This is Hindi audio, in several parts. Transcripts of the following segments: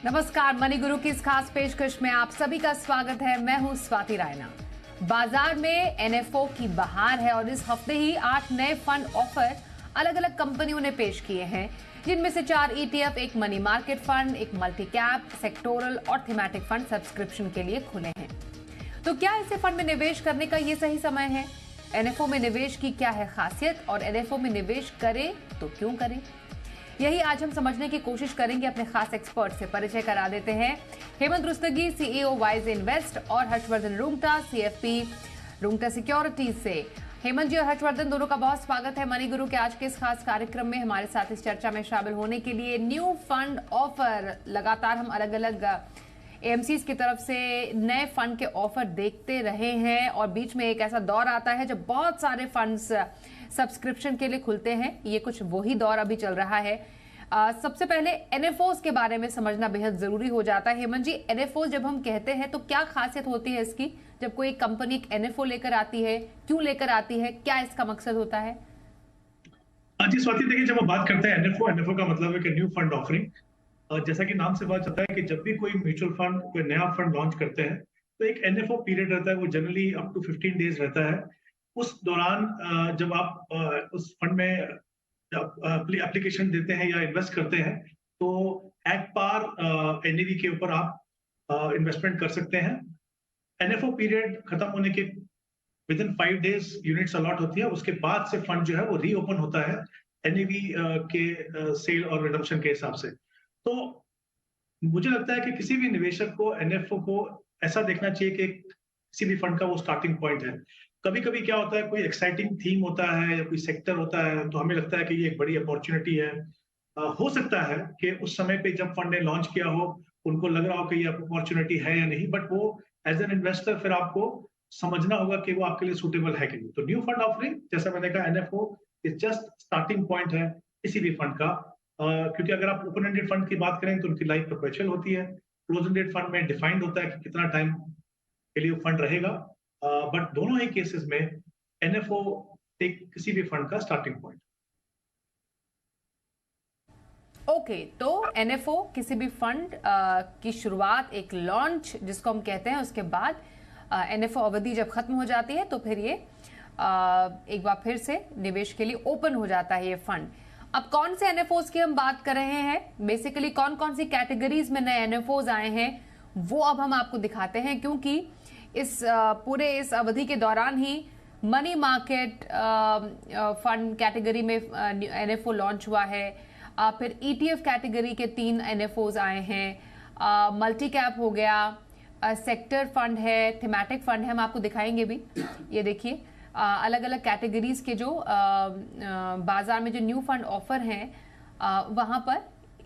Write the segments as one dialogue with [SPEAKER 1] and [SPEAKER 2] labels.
[SPEAKER 1] नमस्कार, मनी गुरु की इस खास पेशकश में आप सभी का स्वागत है। मैं हूं स्वाति रायना। बाजार में एनएफओ की बहार है और इस हफ्ते ही 8 नए फंड ऑफर अलग अलग कंपनियों ने पेश किए हैं, जिनमें से 4 ईटीएफ, एक मनी मार्केट फंड, एक मल्टी कैप, सेक्टोरल और थीमेटिक फंड सब्सक्रिप्शन के लिए खुले हैं। तो क्या ऐसे फंड में निवेश करने का ये सही समय है? एनएफओ में निवेश की क्या है खासियत और एनएफओ में निवेश करें तो क्यों करें? यही आज हम समझने की कोशिश करेंगे। अपने खास एक्सपर्ट से परिचय करा देते हैं। Hemant Rustagi, CEO wise invest, और हर्षवर्धन रुंगटा, सीएफपी रुंगटा सिक्योरिटीज से। हेमंत जी और हर्षवर्धन दोनों का बहुत स्वागत है मनी गुरु के आज के इस खास कार्यक्रम में। हमारे साथ इस चर्चा में शामिल होने के लिए न्यू फंड ऑफर, लगातार हम अलग अलग एएमसीज की तरफ से नए फंड के ऑफर देखते रहे हैं और बीच में एक ऐसा दौर आता है जब बहुत सारे फंड्स सब्सक्रिप्शन के लिए खुलते हैं। ये कुछ वही दौर अभी चल रहा है। सबसे पहले एनएफओज के बारे में समझना बेहद जरूरी हो जाता है। हेमंत जी, एनएफओ जब हम कहते हैं तो क्या खासियत होती है इसकी? जब कोई कंपनी एक एनएफओ लेकर आती है, क्यों लेकर आती है, क्या इसका मकसद होता है?
[SPEAKER 2] जी स्वाति, देखिए, जब हम बात करते हैं एनएफओ एनएफओ का मतलब है कि न्यू फंड ऑफरिंग। जैसा कि नाम से पता चलता है कि जब भी कोई म्यूचुअल फंड कोई नया फंड लॉन्च करते हैं तो एक एनएफओ पीरियड रहता है। वो जनरली अप टू 15 डेज रहता है। उस दौरान जब आप उस फंड में एप्लीकेशन देते हैं या इन्वेस्ट करते हैं तो एट पार एनएवी के ऊपर आप इन्वेस्टमेंट कर सकते हैं। एनएफओ पीरियड खत्म होने के within 5 days units allot होती है। उसके बाद से फंड जो है वो रीओपन होता है एनएवी के सेल और रिडम्पशन के हिसाब से। तो मुझे लगता है कि किसी भी निवेशक को एनएफओ को ऐसा देखना चाहिए कि किसी भी फंड का वो स्टार्टिंग पॉइंट है। कभी कभी क्या होता है, कोई एक्साइटिंग थीम होता है या कोई सेक्टर होता है तो हमें लगता है कि ये एक बड़ी अपॉर्चुनिटी है। हो सकता है कि उस समय पे जब फंड ने लॉन्च किया हो उनको लग रहा हो कि ये अपॉर्चुनिटी है या नहीं, बट वो एज एन इन्वेस्टर फिर आपको समझना होगा कि वो आपके लिए सूटेबल है कि नहीं। तो न्यू फंड ऑफरिंग, जैसा मैंने कहा, NFO is just starting point है किसी भी फंड का। क्योंकि अगर आप ओपन एंडेड फंड की बात करें तो उनकी लाइफ परपेचुअल होती है। क्लोज एंडेड फंड में डिफाइंड होता है कि कितना टाइम के लिए फंड रहेगा। बट दोनों ही केसेस में एनएफओ एक किसी भी फंड का स्टार्टिंग पॉइंट।
[SPEAKER 1] ओके, तो एनएफओ किसी भी फंड की शुरुआत, एक लॉन्च जिसको हम कहते हैं, उसके बाद एनएफओ अवधि जब खत्म हो जाती है तो फिर ये एक बार फिर से निवेश के लिए ओपन हो जाता है ये फंड। अब कौन से एनएफओज की हम बात कर रहे हैं, बेसिकली कौन कौन सी कैटेगरीज में नए एनएफओज आए हैं, वो अब हम आपको दिखाते हैं। क्योंकि इस पूरे इस अवधि के दौरान ही मनी मार्केट फंड कैटेगरी में एनएफओ लॉन्च हुआ है। फिर ईटीएफ कैटेगरी के 3 एनएफओज आए हैं। मल्टी कैप हो गया, सेक्टर फंड है, थीमेटिक फंड है, हम आपको दिखाएंगे भी। ये देखिए, अलग अलग कैटेगरीज के जो बाजार में जो न्यू फंड ऑफर हैं वहां पर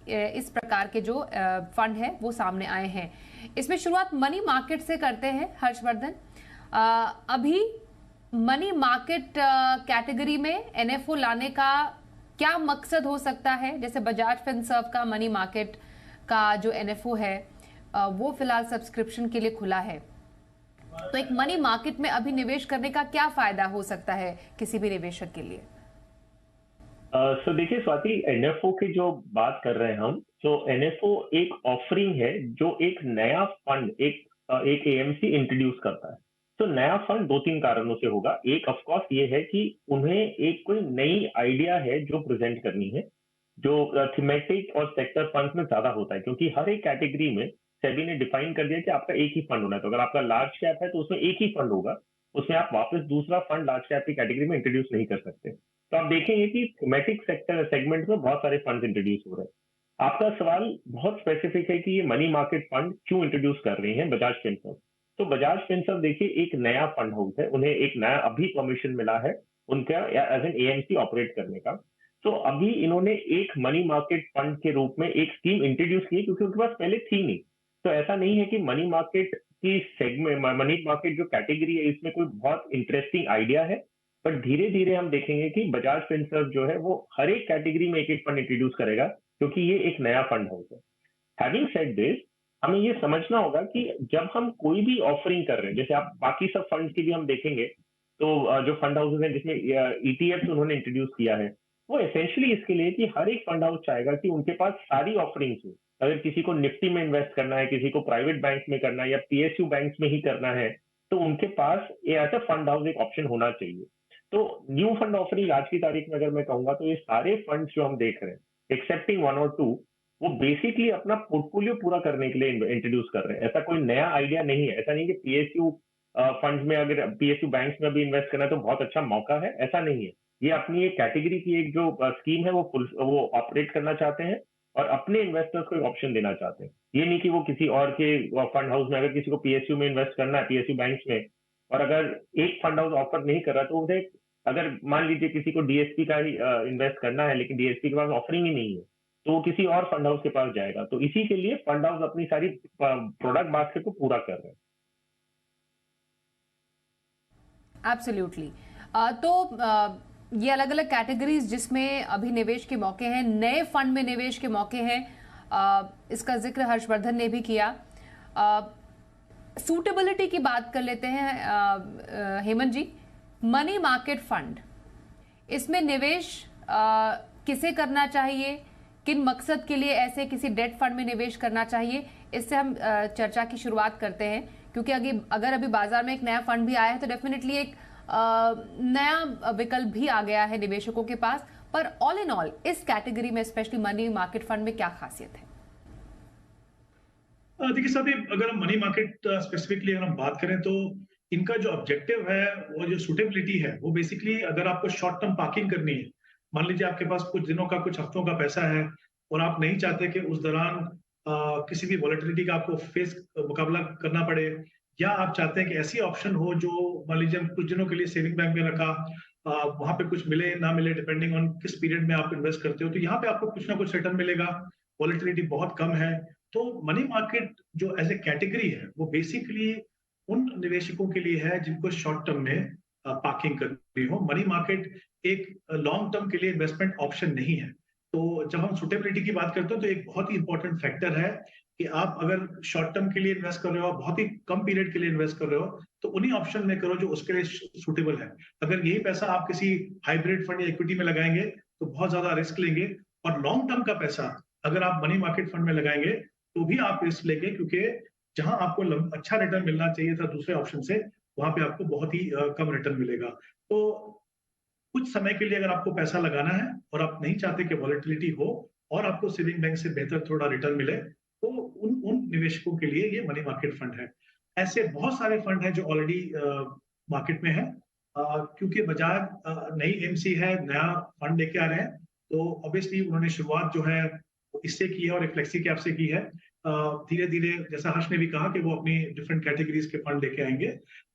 [SPEAKER 1] इस प्रकार के जो फंड है वो सामने आए हैं। इसमें शुरुआत मनी मार्केट से करते हैं। हर्षवर्धन, अभी मनी मार्केट कैटेगरी में एनएफओ लाने का क्या मकसद हो सकता है? जैसे बजाज फिनसर्व का मनी मार्केट का जो एनएफओ है वो फिलहाल सब्सक्रिप्शन के लिए खुला है। तो एक मनी मार्केट में अभी निवेश करने का क्या फायदा हो सकता है किसी भी निवेशक के लिए?
[SPEAKER 3] सो देखिए स्वाति, एनएफओ की जो बात कर रहे हैं हम, तो एनएफओ एक ऑफरिंग है जो एक नया फंड, एक एएमसी इंट्रोड्यूस करता है। तो नया फंड 2-3 कारणों से होगा। एक ऑफ कोर्स ये है कि उन्हें एक कोई नई आइडिया है जो प्रेजेंट करनी है, जो थीमेटिक और सेक्टर फंड्स में ज्यादा होता है, क्योंकि हर एक कैटेगरी में सेबी ने डिफाइन कर दिया कि आपका एक ही फंड होना है। तो अगर आपका लार्ज कैप है तो उसमें एक ही फंड होगा, उसमें आप वापस दूसरा फंड लार्ज कैप की कैटेगरी में इंट्रोड्यूस नहीं कर सकते। तो आप देखेंगे कि थीमेटिक सेक्टर सेगमेंट में बहुत सारे फंड इंट्रोड्यूस हो रहे हैं। आपका सवाल बहुत स्पेसिफिक है कि ये मनी मार्केट फंड क्यों इंट्रोड्यूस कर रही है बजाज फिनसर्व। तो बजाज फिनसर्व देखिए एक नया फंड हाउस है, उन्हें एक नया अभी परमिशन मिला है उनका एज एन एएमसी ऑपरेट करने का। तो अभी इन्होंने एक मनी मार्केट फंड के रूप में एक स्कीम इंट्रोड्यूस की, क्योंकि उनके पास पहले थी नहीं। तो ऐसा नहीं है कि मनी मार्केट की सेगमेंट, मनी मार्केट जो कैटेगरी है इसमें कोई बहुत इंटरेस्टिंग आइडिया है। पर धीरे धीरे हम देखेंगे कि बजाज फिनसर्व जो है वो हर एक कैटेगरी में एक एक फंड इंट्रोड्यूस करेगा, क्योंकि ये एक नया फंड हाउस है। हैविंग सेड दिस, हमें ये समझना होगा कि जब हम कोई भी ऑफरिंग कर रहे हैं, जैसे आप बाकी सब फंड्स की भी हम देखेंगे, तो जो फंड हाउसेज हैं जिसमें ईटीएफ उन्होंने इंट्रोड्यूस किया है, वो एसेंशियली इसके लिए कि हर एक फंड हाउस चाहेगा कि उनके पास सारी ऑफरिंग्स हो, अगर किसी को निफ्टी में इन्वेस्ट करना है, किसी को प्राइवेट बैंक में करना है या पीएसयू बैंक में ही करना है, तो उनके पास ये ऐसा फंड हाउस एक ऑप्शन होना चाहिए। तो न्यू फंड ऑफरिंग आज की तारीख में अगर मैं कहूंगा तो ये सारे फंड्स जो हम देख रहे हैं एक्सेप्टिंग 1 और 2, वो बेसिकली अपना पोर्टफोलियो पूरा करने के लिए इंट्रोड्यूस कर रहे हैं। ऐसा कोई नया आइडिया नहीं है। ऐसा नहीं कि पीएसयू फंड्स में, अगर पीएसयू बैंक्स में भी इन्वेस्ट करना है तो बहुत अच्छा मौका है, ऐसा नहीं है। ये अपनी एक कैटेगरी की एक जो स्कीम है वो ऑपरेट करना चाहते हैं और अपने इन्वेस्टर्स को एक ऑप्शन देना चाहते हैं। ये नहीं कि वो किसी और के फंड हाउस में, अगर किसी को पीएसयू में इन्वेस्ट करना है, पीएसयू बैंक्स में, और अगर एक फंड हाउस ऑफर नहीं कर रहा तो उसे, अगर मान लीजिए किसी को डीएसपी का ही इन्वेस्ट करना है लेकिन डीएसपी के पास ऑफरिंग ही नहीं है, तो वो किसी और फंड हाउस के पास जाएगा। तो इसी के लिए फंड हाउस अपनी सारी प्रोडक्ट बास्केट को पूरा कर रहे हैं।
[SPEAKER 1] एब्सोल्युटली। ये अलग अलग कैटेगरीज जिसमें अभी निवेश के मौके हैं, नए फंड में निवेश के मौके हैं, इसका जिक्र हर्षवर्धन ने भी किया। सूटेबिलिटी की बात कर लेते हैं हेमंत जी। मनी मार्केट फंड, इसमें निवेश किसे करना चाहिए, किन मकसद के लिए ऐसे किसी डेट फंड में निवेश करना चाहिए, इससे हम चर्चा की शुरुआत करते हैं। क्योंकि अगर अभी बाजार में एक नया फंड भी आया है तो डेफिनेटली एक नया विकल्प भी आ गया है निवेशकों के पास। पर ऑल इन ऑल इस कैटेगरी में, स्पेशली मनी मार्केट फंड में क्या खासियत है?
[SPEAKER 2] देखिए साहब, अगर हम मनी मार्केट स्पेसिफिकली अगर हम बात करें तो इनका जो ऑब्जेक्टिव है, वो जो सुटेबिलिटी है, वो बेसिकली अगर आपको शॉर्ट टर्म पार्किंग करनी है, मान लीजिए आपके पास कुछ दिनों का, कुछ हफ्तों का पैसा है और आप नहीं चाहते कि उस दौरान किसी भी वॉलेटिलिटी का आपको मुकाबला करना पड़े, या आप चाहते हैं कि ऐसी ऑप्शन हो जो मान लीजिए कुछ दिनों के लिए सेविंग बैंक में रखा, वहां पे कुछ मिले ना मिले डिपेंडिंग ऑन किस पीरियड में आप इन्वेस्ट करते हो, तो यहाँ पे आपको कुछ ना कुछ रिटर्न मिलेगा, वॉलेटिलिटी बहुत कम है। तो मनी मार्केट जो एज ए कैटेगरी है, वो बेसिकली उन निवेशकों के लिए है जिनको शॉर्ट टर्म में पार्किंग करनी हो। मनी मार्केट एक लॉन्ग टर्म के लिए इन्वेस्टमेंट ऑप्शन नहीं है। तो जब हम सुटेबिलिटी की बात करते हैं तो एक बहुत ही इंपॉर्टेंट फैक्टर है कि आप अगर शॉर्ट टर्म के लिए इन्वेस्ट कर रहे हो, बहुत ही कम पीरियड के लिए इन्वेस्ट कर रहे हो, तो उन्हीं ऑप्शन में करो जो उसके लिए सुटेबल है। अगर यही पैसा आप किसी हाइब्रिड फंड या इक्विटी में लगाएंगे तो बहुत ज्यादा रिस्क लेंगे, और लॉन्ग टर्म का पैसा अगर आप मनी मार्केट फंड में लगाएंगे तो भी आप रिस्क लेंगे, क्योंकि जहां आपको अच्छा रिटर्न मिलना चाहिए था दूसरे ऑप्शन से, वहां पे आपको बहुत ही कम रिटर्न मिलेगा। तो कुछ समय के लिए अगर आपको पैसा लगाना है और आप नहीं चाहते कि वॉलेटिलिटी हो और आपको सेविंग बैंक से बेहतर थोड़ा रिटर्न मिले, तो उन निवेशकों के लिए ये मनी मार्केट फंड है। ऐसे बहुत सारे फंड हैं जो ऑलरेडी मार्केट में है, क्योंकि बजाज नई एमसी है, नया फंड लेके आ रहे हैं, तो ऑब्वियसली उन्होंने शुरुआत जो है इससे की है और एक फ्लेक्सी कैप से की है। धीरे धीरे, जैसा हर्ष ने भी कहा, कि वो अपनी डिफरेंट कैटेगरीज के फंड लेके आएंगे,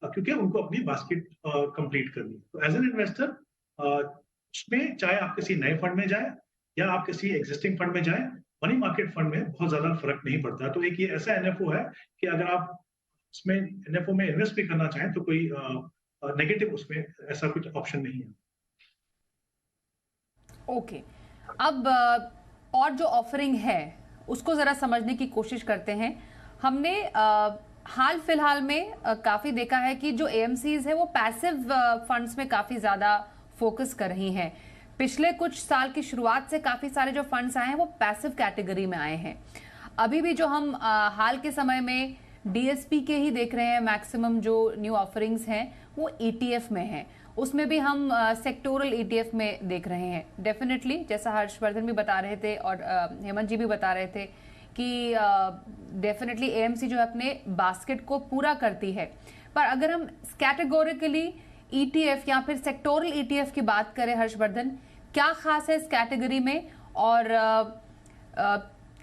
[SPEAKER 2] क्योंकि उनको अपनी बास्केट कंप्लीट करनी है। तो एज एन इन्वेस्टर उसमें चाहे आप किसी नए फंड में जाए या आप किसी एग्जिस्टिंग फंड में जाए, मनी मार्केट फंड में बहुत ज्यादा फर्क नहीं पड़ता। तो एक ये ऐसा एनएफओ है कि अगर आप उसमें एनएफओ में इन्वेस्ट भी करना चाहें तो कोई नेगेटिव उसमें ऐसा कुछ ऑप्शन नहीं है।
[SPEAKER 1] ओके, अब और जो ऑफरिंग है उसको जरा समझने की कोशिश करते हैं। हमने हाल फिलहाल में काफी देखा है कि जो एएमसीज है वो पैसिव फंड्स में काफी ज्यादा फोकस कर रही हैं। पिछले कुछ साल की शुरुआत से काफी सारे जो फंड्स आए हैं वो पैसिव कैटेगरी में आए हैं। अभी भी जो हम हाल के समय में डीएसपी के ही देख रहे हैं, मैक्सिमम जो न्यू ऑफरिंग्स हैं वो ईटीएफ में हैं। उसमें भी हम सेक्टोरल ईटीएफ में देख रहे हैं। डेफिनेटली, जैसा हर्षवर्धन भी बता रहे थे और हेमंत जी भी बता रहे थे कि डेफिनेटली एएमसी जो है अपने बास्केट को पूरा करती है। पर अगर हम कैटेगोरिकली ईटीएफ या फिर सेक्टोरल ईटीएफ की बात करें, हर्षवर्धन, क्या खास है इस कैटेगरी में, और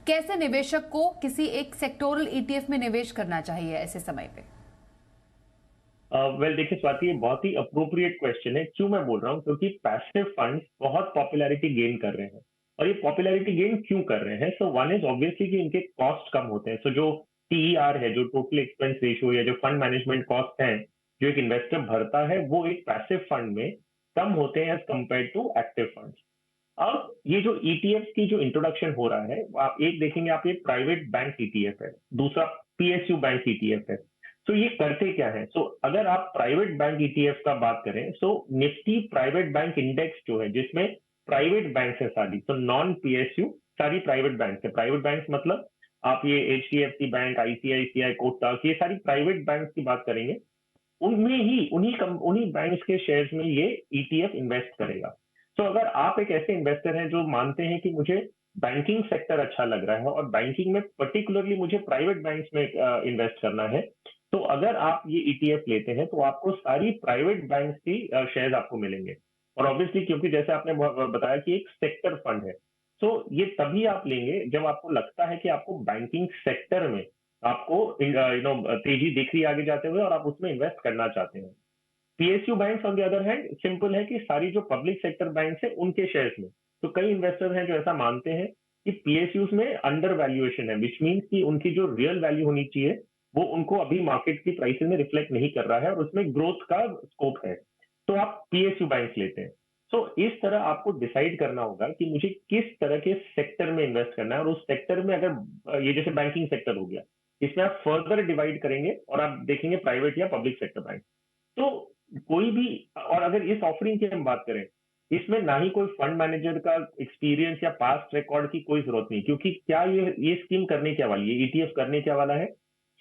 [SPEAKER 1] कैसे निवेशक को किसी एक सेक्टोरल ईटीएफ में निवेश करना चाहिए ऐसे समय पे?
[SPEAKER 3] वेल देखिए स्वाति, ये बहुत ही अप्रोप्रिएट क्वेश्चन है। क्यों मैं बोल रहा हूँ, क्योंकि पैसिव फंड्स बहुत पॉपुलैरिटी गेन कर रहे हैं। और ये पॉपुलैरिटी गेन क्यों कर रहे हैं? सो वन इज ऑब्वियसली कि इनके कॉस्ट कम होते हैं। सो जो टीईआर है, जो टोटल एक्सपेंस रेशियो या जो फंड मैनेजमेंट कॉस्ट है जो एक इन्वेस्टर भरता है, वो एक पैसिव फंड में कम होते हैं as compared to active funds. अब ये जो ईटीएफ की जो इंट्रोडक्शन हो रहा है, आप एक देखेंगे, आप ये प्राइवेट बैंक ईटीएफ है, दूसरा पीएसयू बैंक ईटीएफ है। तो ये करते क्या है? अगर आप प्राइवेट बैंक ईटीएफ का बात करें, निफ्टी प्राइवेट बैंक इंडेक्स जो है, जिसमें प्राइवेट बैंक है सारी, तो नॉन पीएसयू सारी प्राइवेट बैंक है। प्राइवेट बैंक मतलब आप ये HDFC बैंक, ICICI, कोटक, ये सारी प्राइवेट बैंक की बात करेंगे, उनमें ही उन्हीं बैंक्स के शेयर्स में ये ETF इन्वेस्ट करेगा। तो अगर आप एक ऐसे इन्वेस्टर हैं जो मानते हैं कि मुझे बैंकिंग सेक्टर अच्छा लग रहा है और बैंकिंग में पर्टिकुलरली मुझे प्राइवेट बैंक्स में इन्वेस्ट करना है, तो अगर आप ये ETF लेते हैं तो आपको सारी प्राइवेट बैंक्स की शेयर्स आपको मिलेंगे। और ऑब्वियसली क्योंकि जैसे आपने बताया कि एक सेक्टर फंड है, तो ये तभी आप लेंगे जब आपको लगता है कि आपको बैंकिंग सेक्टर में आपको तेजी दिख रही है आगे जाते हुए और आप उसमें इन्वेस्ट करना चाहते हैं। PSU banks on the other hand simple है कि सारी जो पब्लिक सेक्टर बैंक्स है उनके शेयर्स में, तो कई इन्वेस्टर हैं जो ऐसा मानते हैं कि PSUs में अंडर वैल्यूएशन है, विच मीन्स कि उनकी जो रियल वैल्यू होनी चाहिए वो उनको अभी मार्केट की प्राइसेस में रिफ्लेक्ट नहीं कर रहा है और उसमें ग्रोथ का स्कोप है, तो आप PSU बैंक्स लेते हैं। तो इस तरह आपको डिसाइड करना होगा कि मुझे किस तरह के सेक्टर में इन्वेस्ट करना है, और उस सेक्टर में अगर ये जैसे बैंकिंग सेक्टर हो गया, इसमें आप फर्दर डिवाइड करेंगे और आप देखेंगे प्राइवेट या पब्लिक सेक्टर बैंक। तो कोई भी, और अगर इस ऑफरिंग की हम बात करें, इसमें ना ही कोई फंड मैनेजर का एक्सपीरियंस या पास्ट रिकॉर्ड की कोई जरूरत नहीं, क्योंकि क्या ये स्कीम करने क्या वाली है, ETF करने क्या वाला है,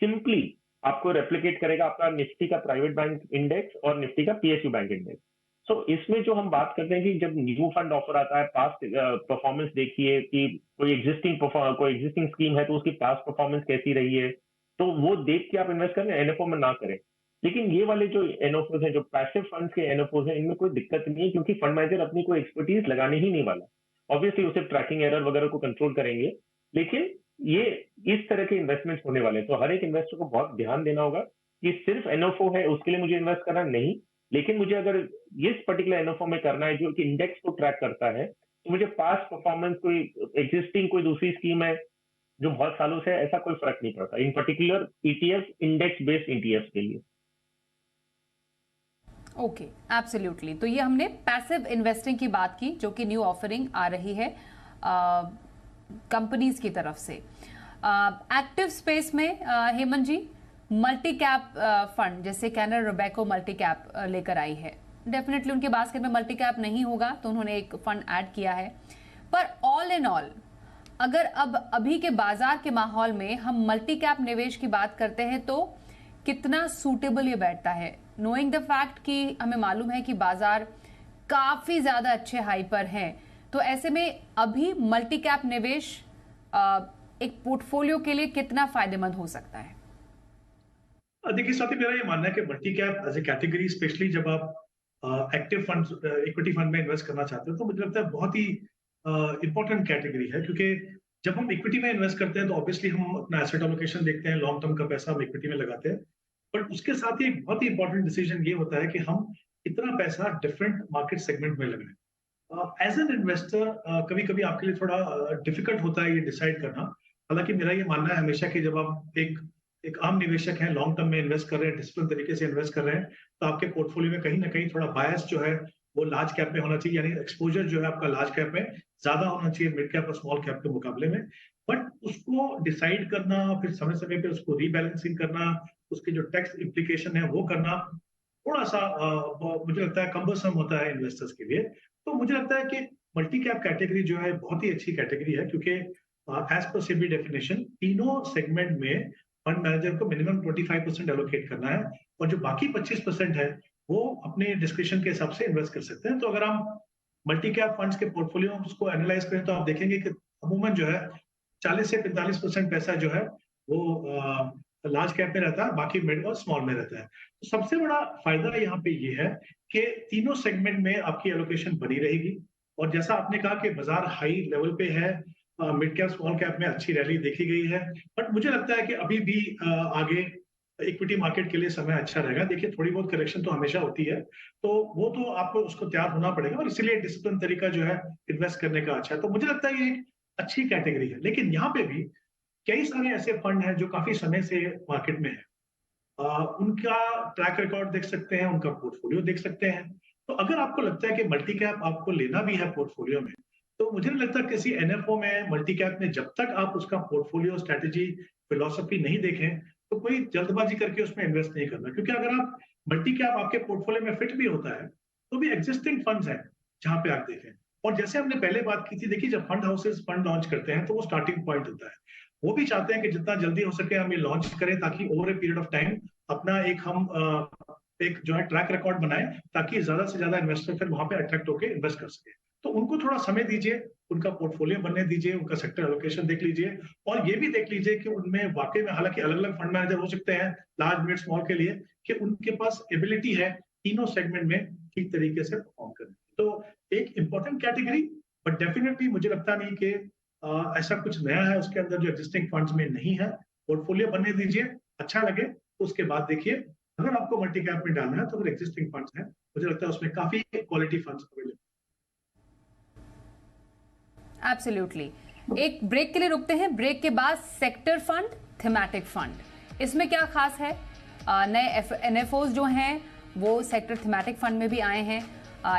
[SPEAKER 3] सिंपली आपको रेप्लिकेट करेगा आपका निफ्टी का प्राइवेट बैंक इंडेक्स और निफ्टी का PSU बैंक इंडेक्स। तो इसमें जो हम बात करते हैं कि जब न्यू फंड ऑफर आता है, पास्ट परफॉर्मेंस देखिए कि कोई एग्जिस्टिंग स्कीम है तो उसकी पास्ट परफॉर्मेंस कैसी रही है, तो वो देख के आप इन्वेस्ट करें, NFO में ना करें। लेकिन ये वाले जो NFOs हैं, जो पैसिव फंड्स के NFOs हैं, इनमें कोई दिक्कत नहीं है, क्योंकि फंड मैनेजर अपनी कोई एक्सपर्टीज लगाने ही नहीं वाला। ऑब्वियसली उसे ट्रैकिंग एरर वगैरह को कंट्रोल करेंगे, लेकिन ये इस तरह के इन्वेस्टमेंट्स होने वाले हैं। तो हर एक इन्वेस्टर को बहुत ध्यान देना होगा कि सिर्फ NFO है उसके लिए मुझे इन्वेस्ट करना नहीं, लेकिन मुझे अगर इस पर्टिकुलर NFO में करना है जो कि इंडेक्स को ट्रैक करता है, तो मुझे पास्ट परफॉर्मेंस कोई एग्जिस्टिंग कोई दूसरी स्कीम है जो बहुत सालों से, ऐसा कोई फर्क नहीं पड़ता, इन particular ETF index based ETF के लिए।
[SPEAKER 1] Okay, absolutely. तो ये हमने पैसिव इन्वेस्टिंग की बात की, जो कि न्यू ऑफरिंग आ रही है कंपनीज की तरफ से। एक्टिव स्पेस में हेमंत जी, मल्टी कैप फंड जैसे कैनरा रोबेको मल्टी कैप लेकर आई है। डेफिनेटली उनके बास्केट में मल्टी कैप नहीं होगा, तो उन्होंने एक फंड ऐड किया है। पर ऑल इन ऑल, अगर अब अभी के बाजार के माहौल में हम मल्टी कैप निवेश की बात करते हैं तो कितना सूटेबल ये बैठता है, नोइंग द फैक्ट कि हमें मालूम है कि बाजार काफी ज्यादा अच्छे हाई पर हैं। तो ऐसे में अभी मल्टी कैप निवेश एक पोर्टफोलियो के लिए कितना फायदेमंद हो सकता है?
[SPEAKER 2] देखिए स्वाति, मेरा ये मानना है कि multi cap as a category, specially जब आप एक्टिव फंड, इक्विटी फंड में इन्वेस्ट करना चाहते हो, तो मुझे लगता है बहुत ही इंपॉर्टेंट कैटेगरी है। क्योंकि जब हम इक्विटी में इन्वेस्ट करते हैं तो ऑब्वियसली हम अपना एसेट एलोकेशन देखते हैं, लॉन्ग टर्म का पैसा हम इक्विटी में लगाते हैं, बट उसके साथ ही एक बहुत ही इंपॉर्टेंट डिसीजन ये होता है कि हम कितना पैसा डिफरेंट मार्केट सेगमेंट में लगाएं। एज एन इन्वेस्टर कभी कभी आपके लिए थोड़ा डिफिकल्ट होता है ये डिसाइड करना। हालांकि मेरा ये मानना है हमेशा कि जब आप एक आम निवेशक हैं, लॉन्ग टर्म में इन्वेस्ट कर रहे हैं, डिसिप्लिन तरीके से इन्वेस्ट कर रहे हैं, तो आपके पोर्टफोलियो में कहीं ना कहीं थोड़ा बायस जो है वो लार्ज कैप में होना चाहिए, यानी एक्सपोजर जो है आपका लार्ज कैप में ज्यादा होना चाहिए मिड कैप और स्मॉल कैप के मुकाबले में। बट उसको डिसाइड करना, फिर समय समय पे उसको रीबैलेंसिंग करना, उसके जो टैक्स इम्प्लीकेशन है वो करना, थोड़ा सा मुझे लगता है कम्बरसम होता है इन्वेस्टर्स के लिए। तो मुझे लगता है कि मल्टी कैप कैटेगरी जो है बहुत ही अच्छी कैटेगरी है, क्योंकि एज पर सेबी डेफिनेशन तीनों सेगमेंट में फंड मैनेजर को मिनिमम 25% एलोकेट करना है, और जो बाकी 25% है वो अपने डिस्क्रिप्शन के हिसाब से इन्वेस्ट कर सकते हैं। तो अगर हम मल्टी कैप फंड्स के पोर्टफोलियो को एनालाइज करें तो आप देखेंगे कि अमूमन जो है 40 से 45% पैसा जो है वो लार्ज कैप में रहता है, बाकी मिड और स्मॉल में रहता है। तो सबसे बड़ा फायदा यहाँ पे ये है कि तीनों सेगमेंट में आपकी एलोकेशन बनी रहेगी, और जैसा आपने कहा कि बाजार हाई लेवल पे है, मिड कैप स्मॉल कैप में अच्छी रैली देखी गई है, बट मुझे लगता है कि अभी भी आगे इक्विटी मार्केट के लिए समय अच्छा रहेगा। देखिए थोड़ी बहुत करेक्शन तो हमेशा होती है, तो वो तो आपको उसको तैयार होना पड़ेगा, और इसीलिए डिसिप्लिन तरीका जो है इन्वेस्ट करने का अच्छा है। तो मुझे लगता है ये एक अच्छी कैटेगरी है। लेकिन यहाँ पे भी कई सारे ऐसे फंड हैं जो काफी समय से मार्केट में है, उनका ट्रैक रिकॉर्ड देख सकते हैं, उनका पोर्टफोलियो देख सकते हैं। तो अगर आपको लगता है कि मल्टी कैप आपको लेना भी है पोर्टफोलियो में, तो मुझे नहीं लगता किसी NFO में मल्टी कैप में जब तक आप उसका पोर्टफोलियो स्ट्रेटेजी फिलोसफी नहीं देखें तो कोई जल्दबाजी करके उसमें इन्वेस्ट नहीं करना। क्योंकि अगर आप मल्टी कैप आपके पोर्टफोलियो में फिट भी होता है तो भी एग्जिस्टिंग फंड्स हैं जहां पे आप देखें। और जैसे हमने पहले बात की थी, देखिए जब फंड हाउसेस फंड लॉन्च करते हैं तो वो स्टार्टिंग पॉइंट होता है, वो भी चाहते हैं कि जितना जल्दी हो सके हम ये लॉन्च करें, ताकि over a period of time अपना एक जो है ट्रैक रिकॉर्ड बनाए, ताकि ज्यादा से ज्यादा इन्वेस्टर फिर वहां पे अट्रैक्ट होकर इन्वेस्ट कर सके। तो उनको थोड़ा समय दीजिए, उनका पोर्टफोलियो बनने दीजिए, उनका सेक्टर एलोकेशन देख लीजिए, और ये भी देख लीजिए कि उनमें वाकई में, हालांकि अलग अलग फंड मैनेजर हो सकते हैं लार्ज मिड स्मॉल के लिए, कि उनके पास एबिलिटी है तीनों सेगमेंट में ठीक तरीके से परफॉर्म करने। तो एक इंपॉर्टेंट कैटेगरी, बट डेफिनेटली मुझे लगता नहीं कि ऐसा कुछ नया है उसके अंदर जो एग्जिस्टिंग फंड्स में नहीं है। पोर्टफोलियो बनने दीजिए, अच्छा लगे तो उसके बाद देखिए। अगर आपको मल्टी कैप में डालना है तो अगर एग्जिस्टिंग फंड्स हैं, मुझे लगता है उसमें काफी क्वालिटी फंड्स अवेलेबल।
[SPEAKER 1] एब्सोल्युटली। एक ब्रेक के लिए रुकते हैं, ब्रेक के बाद सेक्टर फंड, थीमैटिक फंड, इसमें क्या खास है? नए एनएफओज जो हैं वो सेक्टर थीमैटिक फंड में भी आए हैं।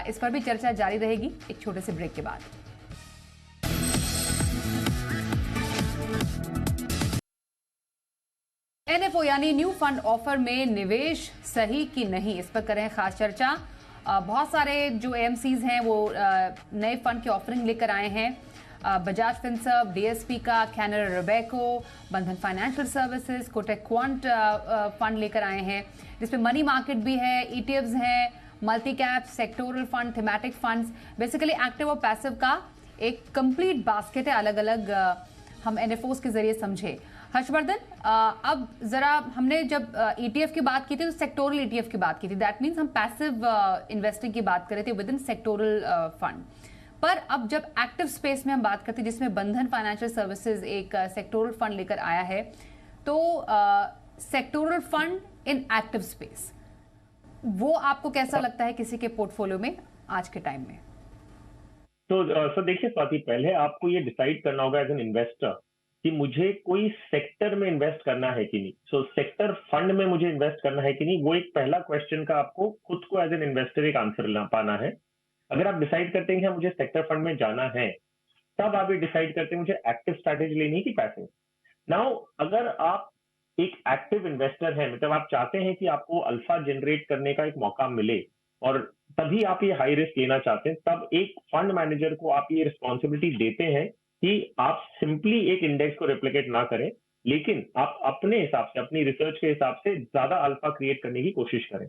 [SPEAKER 1] इस पर भी चर्चा जारी रहेगी एक छोटे से ब्रेक के बाद। एनएफओ यानी न्यू फंड ऑफर में निवेश सही कि नहीं, इस पर करें खास चर्चा। बहुत सारे जो एएमसीज हैं वो नए फंड की ऑफरिंग लेकर आए हैं। बजाज फिनसर्व, डीएसपी का, कैनरा रोबेको, बंधन financial services, Kotak quant fund लेकर आए हैं, जिसमें मनी मार्केट भी है, ईटीएफ्स हैं, multi cap, sectoral fund, thematic funds, basically active और पैसिव का एक कंप्लीट बास्केट है। अलग अलग हम एनएफओज के जरिए समझे। हर्षवर्धन, अब जरा हमने जब ईटीएफ की बात की थी तो सेक्टोरल ईटीएफ की बात की थी, दैट मीन्स हम पैसिव इन्वेस्टिंग की बात कर रहे थे विद इन सेक्टोरल फंड। पर अब जब एक्टिव स्पेस में हम बात करते हैं, जिसमें बंधन फाइनेंशियल सर्विसेज एक सेक्टोरल फंड लेकर आया है, तो sectoral fund in active space, वो आपको कैसा लगता है किसी के पोर्टफोलियो में आज के टाइम में?
[SPEAKER 3] तो देखिए स्वाति, पहले आपको ये डिसाइड करना होगा एज एन इन्वेस्टर कि मुझे कोई सेक्टर में इन्वेस्ट करना है कि नहीं। सो सेक्टर फंड में मुझे इन्वेस्ट करना है कि नहीं, वो एक पहला क्वेश्चन का आपको खुद को एज एन इन्वेस्टर एक आंसर पाना है। अगर आप डिसाइड करते हैं कि मुझे सेक्टर फंड में जाना है, तब आप ये डिसाइड करते हैं मुझे एक्टिव स्ट्रैटेजी लेनी है कि पैसिव। नाउ अगर आप एक एक्टिव इन्वेस्टर हैं, मतलब आप चाहते हैं कि आपको अल्फा जनरेट करने का एक मौका मिले और तभी आप ये हाई रिस्क लेना चाहते हैं, तब एक फंड मैनेजर को आप ये रिस्पॉन्सिबिलिटी देते हैं कि आप सिंपली एक इंडेक्स को रेप्लिकेट ना करें, लेकिन आप अपने हिसाब से, अपनी रिसर्च के हिसाब से ज्यादा अल्फा क्रिएट करने की कोशिश करें।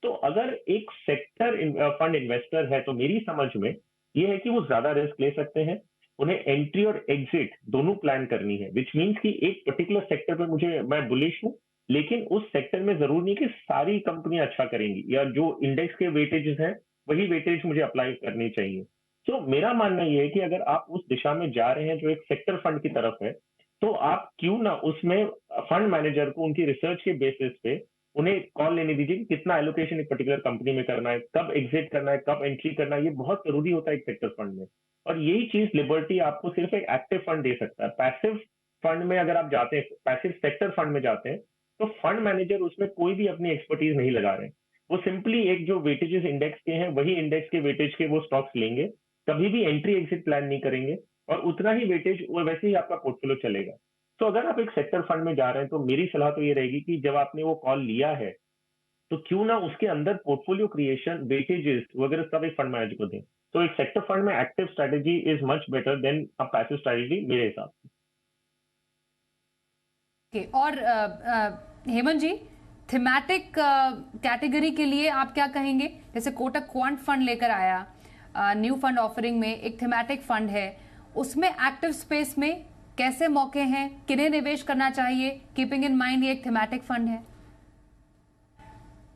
[SPEAKER 3] तो अगर एक सेक्टर फंड इन्वेस्टर है, तो मेरी समझ में ये है कि वो ज्यादा रिस्क ले सकते हैं। उन्हें एंट्री और एग्जिट दोनों प्लान करनी है, विच मीन्स कि एक पर्टिकुलर सेक्टर पे मैं बुलिश हूँ, लेकिन उस सेक्टर में जरूर नहीं कि सारी कंपनियां अच्छा करेंगी या जो इंडेक्स के वेटेजेस हैं वही वेटेज मुझे अप्लाई करनी चाहिए। तो मेरा मानना यह है कि अगर आप उस दिशा में जा रहे हैं जो एक सेक्टर फंड की तरफ है, तो आप क्यों ना उसमें फंड मैनेजर को उनकी रिसर्च के बेसिस पे उन्हें कॉल लेने दीजिए कि कितना एलोकेशन एक पर्टिकुलर कंपनी में करना है, कब एग्जिट करना है, कब एंट्री करना है। ये बहुत जरूरी होता है एक सेक्टर फंड में, और यही चीज लिबर्टी आपको सिर्फ एक एक्टिव फंड दे सकता है। पैसिव फंड में अगर आप जाते हैं, पैसिव सेक्टर फंड में जाते हैं, तो फंड मैनेजर उसमें कोई भी अपनी एक्सपर्टीज नहीं लगा रहे हैं। वो सिंपली एक जो वेटेजेस इंडेक्स के हैं वही इंडेक्स के वेटेज के वो स्टॉक्स लेंगे, कभी भी एंट्री एग्जिट प्लान नहीं करेंगे, और उतना ही वेटेज वैसे ही आपका पोर्टफोलियो चलेगा। तो अगर आप एक सेक्टर फंड में जा रहे हैं, तो मेरी सलाह तो ये रहेगी कि जब आपने वो कॉल लिया है, तो क्यों ना उसके अंदर पोर्टफोलियो क्रिएशन, वेटेजेस वगैरह सब एक फंड मैनेजर को दें। तो एक सेक्टर फंड में active strategy is much better than a passive strategy मेरे हिसाब से।
[SPEAKER 1] और हेमंत जी, थीमैटिक कैटेगरी के लिए आप क्या कहेंगे? जैसे कोटक क्वांट फंड लेकर आया न्यू फंड ऑफरिंग में, एक थीमैटिक फंड है, उसमें एक्टिव स्पेस में कैसे मौके हैं, किन्हें निवेश करना चाहिए, कीपिंग इन माइंड ये एक थीमैटिक फंड है?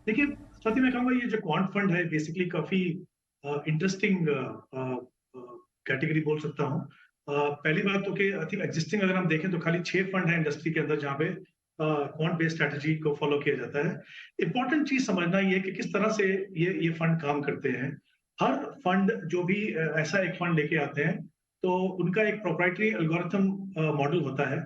[SPEAKER 2] देखिए स्वाति, मैं कहूँगा ये जो क्वांट फंड है बेसिकली काफी इंटरेस्टिंग कैटेगरी बोल सकता हूँ। पहली बात तो कि आई थिंक एग्जिस्टिंग अगर हम देखें तो खाली 6 फंड है इंडस्ट्री के अंदर जहाँ पे क्वांट बेस्ड स्ट्रेटजी को फॉलो किया जाता है। इंपॉर्टेंट चीज समझना ये कि किस तरह से ये फंड काम करते हैं। हर फंड जो भी ऐसा एक फंड लेके आते हैं, तो उनका एक प्रोप्राइटरी एल्गोरिथम मॉडल होता है।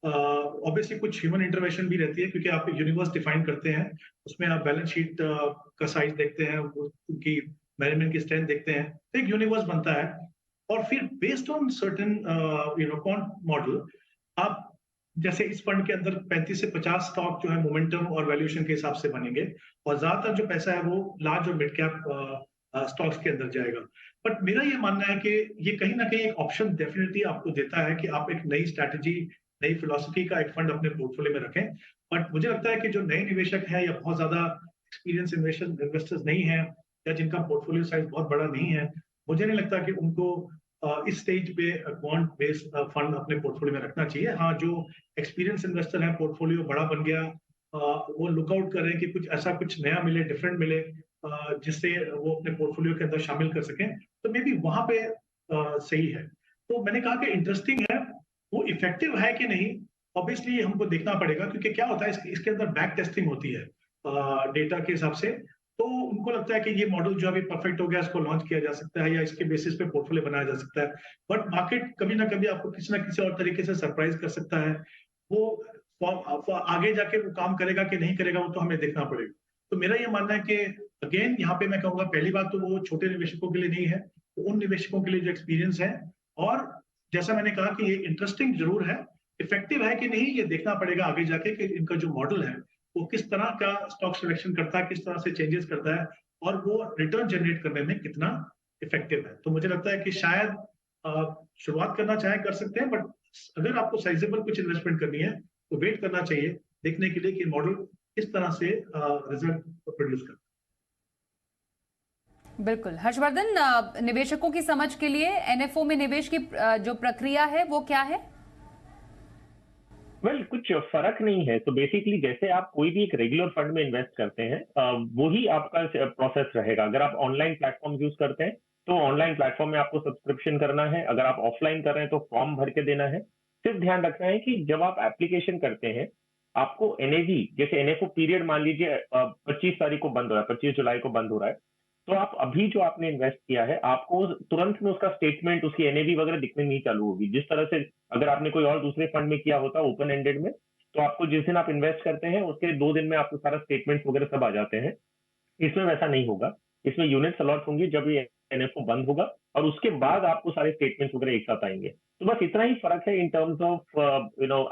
[SPEAKER 2] ऑब्वियसली कुछ ह्यूमन इंटरवेंशन भी रहती है, क्योंकि आप एक यूनिवर्स डिफाइन करते हैं, उसमें आप बैलेंस शीट का साइज देखते हैं, उनकी मैनेजमेंट की स्ट्रेंथ देखते हैं, तो एक यूनिवर्स बनता है। और फिर based on certain quant model, आप जैसे इस फंड के अंदर 35 से 50 स्टॉक जो है मोमेंटम और वैल्यूएशन के हिसाब से बनेंगे, और ज्यादातर जो पैसा है वो लार्ज और मिड कैप स्टॉक्स के अंदर जाएगा। बट मेरा ये मानना है कि ये कहीं ना कहीं एक ऑप्शन डेफिनेटली आपको देता है कि आप एक नई स्ट्रैटेजी नई फिलॉसफी का एक फंड अपने पोर्टफोलियो में रखें। बट मुझे लगता है कि जो नए निवेशक हैं या बहुत ज्यादा एक्सपीरियंस इन्वेस्टर्स नहीं हैं या जिनका पोर्टफोलियो साइज बहुत बड़ा नहीं है, मुझे नहीं लगता कि उनको इस स्टेज पे बॉन्ड बेस्ड फंड अपने पोर्टफोलियो में रखना चाहिए। हाँ, जो एक्सपीरियंस इन्वेस्टर है, पोर्टफोलियो बड़ा बन गया, वो लुकआउट कर रहे हैं कि कुछ ऐसा कुछ नया मिले, डिफरेंट मिले, जिससे वो अपने पोर्टफोलियो के अंदर शामिल कर सकें, तो मे बी वहां पे सही है। तो मैंने कहा कि इंटरेस्टिंग है, वो इफेक्टिव है कि नहीं, ऑब्वियसली हमको देखना पड़ेगा, क्योंकि क्या होता है इसके अंदर बैक टेस्टिंग होती है डेटा के हिसाब से। तो उनको लगता है कि ये मॉडल जो अभी परफेक्ट हो गया, इसको लॉन्च किया जा सकता है या इसके बेसिस पे पोर्टफोलियो बनाया जा सकता है। बट मार्केट कभी ना कभी आपको किसी ना किसी और तरीके से सरप्राइज कर सकता है। वो आगे जाके वो काम करेगा कि नहीं करेगा, वो तो हमें देखना पड़ेगा। तो मेरा ये मानना है कि अगेन यहाँ पे मैं कहूंगा, पहली बात तो वो छोटे निवेशकों के लिए नहीं है, तो उन निवेशकों के लिए जो एक्सपीरियंस है, और जैसा मैंने कहा कि ये इंटरेस्टिंग जरूर है, इफेक्टिव है कि नहीं ये देखना पड़ेगा आगे जाके कि इनका जो मॉडल है वो किस तरह का स्टॉक सिलेक्शन करता है, किस तरह से चेंजेस करता है, और वो रिटर्न जनरेट करने में कितना इफेक्टिव है। तो मुझे लगता है कि शायद शुरुआत करना चाहे कर सकते हैं, बट अगर आपको साइजेबल कुछ इन्वेस्टमेंट करनी है तो वेट करना चाहिए देखने के लिए कि मॉडल किस तरह से रिजल्ट प्रोड्यूस करता है।
[SPEAKER 1] बिल्कुल हर्षवर्धन, निवेशकों की समझ के लिए एनएफओ में निवेश की जो प्रक्रिया है वो क्या है?
[SPEAKER 3] कुछ फर्क नहीं है। तो बेसिकली जैसे आप कोई भी एक रेगुलर फंड में इन्वेस्ट करते हैं, वही आपका प्रोसेस रहेगा। अगर आप ऑनलाइन प्लेटफॉर्म यूज करते हैं तो ऑनलाइन प्लेटफॉर्म में आपको सब्सक्रिप्शन करना है, अगर आप ऑफलाइन कर रहे हैं तो फॉर्म भर के देना है। सिर्फ ध्यान रखना है कि जब आप एप्लीकेशन करते हैं, आपको एनएवी, जैसे एनएफओ पीरियड मान लीजिए 25 तारीख को बंद हो रहा है, 25 जुलाई को बंद हो रहा है, तो आप अभी जो आपने इन्वेस्ट किया है, आपको तुरंत में उसका स्टेटमेंट, उसकी एनएवी वगैरह दिखने नहीं चालू होगी। जिस तरह से अगर आपने कोई और दूसरे फंड में किया होता ओपन एंडेड में, तो आपको जिस दिन आप इन्वेस्ट करते हैं उसके 2 दिन में आपको सारा स्टेटमेंट वगैरह सब आ जाते हैं। इसमें वैसा नहीं होगा। इसमें यूनिट्स अलॉट होंगी जब ये एनएफओ बंद होगा, और उसके बाद आपको सारे स्टेटमेंट्स वगैरह एक साथ आएंगे। तो बस इतना ही फर्क है इन टर्म्स ऑफ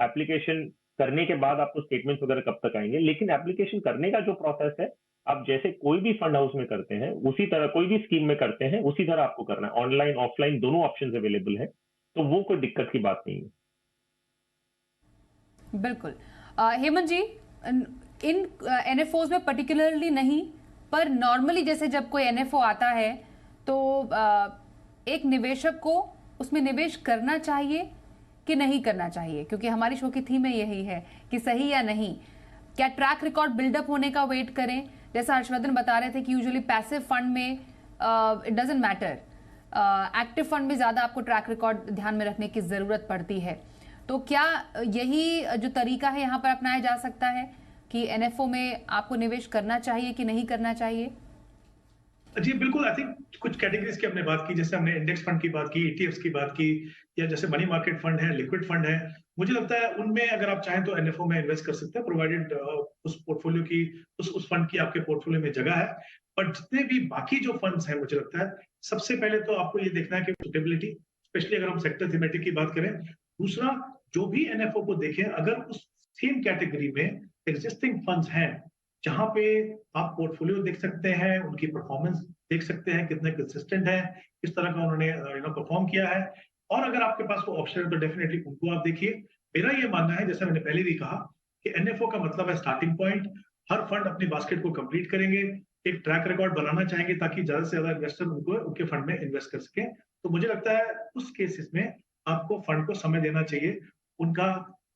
[SPEAKER 3] एप्लीकेशन करने के बाद आपको स्टेटमेंट्स वगैरह कब तक आएंगे। लेकिन एप्लीकेशन करने का जो प्रोसेस है, आप जैसे कोई भी फंड हाउस में करते हैं उसी तरह, कोई भी स्कीम में करते हैं उसी तरह आपको करना है। ऑनलाइन ऑफलाइन दोनों ऑप्शंस अवेलेबल है, तो वो कोई दिक्कत की बात नहीं है।
[SPEAKER 1] बिल्कुल। हेमंत जी, इन एनएफओज में पर्टिकुलरली नहीं, पर नॉर्मली जैसे जब कोई एनएफओ आता है तो एक निवेशक को उसमें निवेश करना चाहिए कि नहीं करना चाहिए? क्योंकि हमारी शो की थीम में यही है कि सही या नहीं। क्या ट्रैक रिकॉर्ड बिल्डअप होने का वेट करें? जैसा हर्षवर्धन बता रहे थे कि यूजुअली पैसिव फंड में it doesn't matter, active fund में ज्यादा आपको ट्रैक रिकॉर्ड ध्यान में रखने की जरूरत पड़ती है। तो क्या यही जो तरीका है यहाँ पर अपनाया जा सकता है कि एनएफओ में आपको निवेश करना चाहिए कि नहीं करना चाहिए?
[SPEAKER 2] जी बिल्कुल। आई थिंक कुछ कैटेगरीज की हमने बात की, जैसे हमने इंडेक्स फंड की बात की, ईटीएफ्स की बात की, या जैसे मनी मार्केट फंड है, लिक्विड फंड है। मुझे लगता है उनमें अगर आप चाहें तो एनएफओ में इन्वेस्ट कर सकते हैं, प्रोवाइडेड उस पोर्टफोलियो की, उस फंड की आपके पोर्टफोलियो में जगह है। बट जितने भी बाकी जो फंड्स हैं, मुझे लगता है सबसे पहले तो आपको ये देखना है कि सुटेबिलिटी, स्पेशली अगर हम सेक्टर थीमेटिक की बात करें। दूसरा, जो भी एनएफओ को देखें, अगर उस सेम कैटेगरी में एग्जिस्टिंग फंड्स हैं जहां पे आप पोर्टफोलियो देख सकते हैं, उनकी परफॉर्मेंस देख सकते हैं, कितने कंसिस्टेंट है, किस तरह का उन्होंने परफॉर्म किया है, और अगर आपके पास वो ऑप्शन है तो डेफिनेटली उनको आप देखिए। मेरा ये मानना है, जैसा मैंने पहले भी कहा, कि एनएफओ का मतलब है स्टार्टिंग पॉइंट। हर फंड अपनी बास्केट को कंप्लीट करेंगे, एक ट्रैक रिकॉर्ड बनाना चाहेंगे ताकि ज्यादा से ज्यादा इन्वेस्टर उनको उनके फंड में इन्वेस्ट कर सके। तो मुझे लगता है उस केसेस में आपको फंड को समय देना चाहिए, उनका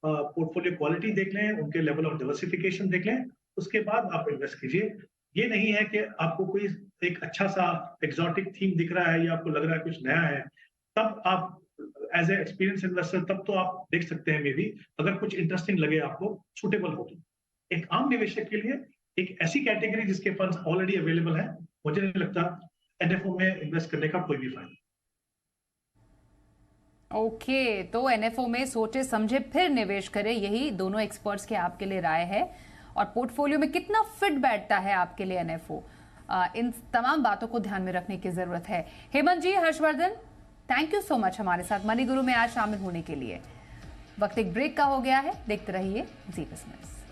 [SPEAKER 2] पोर्टफोलियो क्वालिटी देख लें, उनके लेवल ऑफ डाइवर्सिफिकेशन देख लें, उसके बाद आप इन्वेस्ट कीजिए। ये नहीं है कि आपको कोई एक अच्छा सा एक्सोटिक थीम दिख रहा है या आपको लग रहा है कुछ नया है, तब आप एज ए एक्सपीरियंस इन्वेस्टर तब तो आप देख सकते हैं। मे बी अगर कुछ इंटरेस्टिंग लगे, आपको सुटेबल हो तो। एक आम निवेशक के लिए एक ऐसी कैटेगरी जिसके फंड्स ऑलरेडी अवेलेबल है, मुझे नहीं लगता एनएफओ में इन्वेस्ट करने का कोई भी फायदा।
[SPEAKER 1] ओके, तो एनएफओ में सोचे समझे फिर निवेश करें, यही दोनों एक्सपर्ट्स की आपके लिए राय है। और पोर्टफोलियो में कितना फिट बैठता है आपके लिए एनएफओ, इन तमाम बातों को ध्यान में रखने की जरूरत है। Hemant ji, Harshvardhan, thank you so much हमारे साथ मनी गुरु में आज शामिल होने के लिए। वक्त एक ब्रेक का हो गया है, देखते रहिए जी बिजनेस।